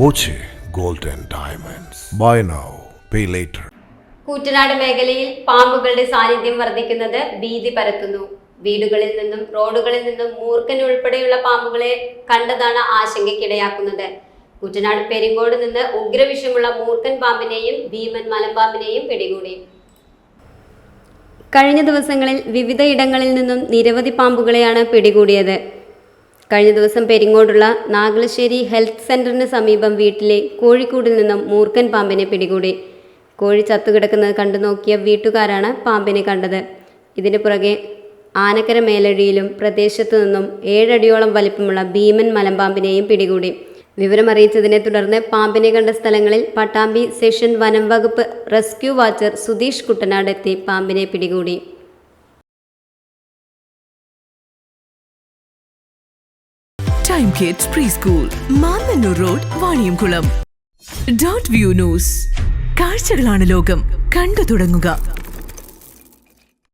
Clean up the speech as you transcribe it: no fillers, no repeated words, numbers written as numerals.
Boche gold and diamonds. Buy now pay later. Koottanad മേഖലയിൽ പാമ്പുകളുടെ സാന്നിധ്യം വർദ്ധിക്കുന്നത് ഭീതി പരത്തുന്നു. വീടുകളിൽ നിന്നും റോഡുകളിൽ നിന്നും മൂർഖൻ ഉൾപ്പെടെയുള്ള പാമ്പുകളെ കണ്ടതാണ് ആശങ്കയ്ക്കിടയാക്കുന്നത്. കൂറ്റനാട് പെരിങ്ങോട് നിന്ന് ഉഗ്രവിഷമുള്ള മൂർഖൻ പാമ്പിനെയും ഭീമൻ മലമ്പാമ്പിനെയും പിടികൂടി. കഴിഞ്ഞ ദിവസങ്ങളിൽ വിവിധ ഇടങ്ങളിൽ നിന്നും നിരവധി പാമ്പുകളെയാണ് പിടികൂടിയത്. കഴിഞ്ഞ ദിവസം പെരിങ്ങോടുള്ള നാഗളശ്ശേരി ഹെൽത്ത് സെന്ററിന് സമീപം വീട്ടിലെ കോഴിക്കൂടിൽ നിന്നും മൂർഖൻ പാമ്പിനെ പിടികൂടി. കോഴി ചത്തുകിടക്കുന്നത് കണ്ടു നോക്കിയ വീട്ടുകാരാണ് പാമ്പിനെ കണ്ടത്. ഇതിന് പുറകെ ആനക്കര മേലഴിയിലും പ്രദേശത്തു നിന്നും 7 അടിയോളം വലിപ്പമുള്ള ഭീമൻ മലമ്പാമ്പിനെയും പിടികൂടി. വിവരമറിയിച്ചതിനെ തുടർന്ന് പാമ്പിനെ കണ്ട സ്ഥലങ്ങളിൽ പട്ടാമ്പി സെഷൻ വനം വകുപ്പ് റെസ്ക്യൂ വാച്ചർ സുധീഷ് കുട്ടനാട് എത്തി പാമ്പിനെ പിടികൂടി. Time kids pre school, Mannannur road, Vaniyamkulam. Dot view news. കാഴ്ചകളാണ് ലോകം, കണ്ടു തുടങ്ങുക.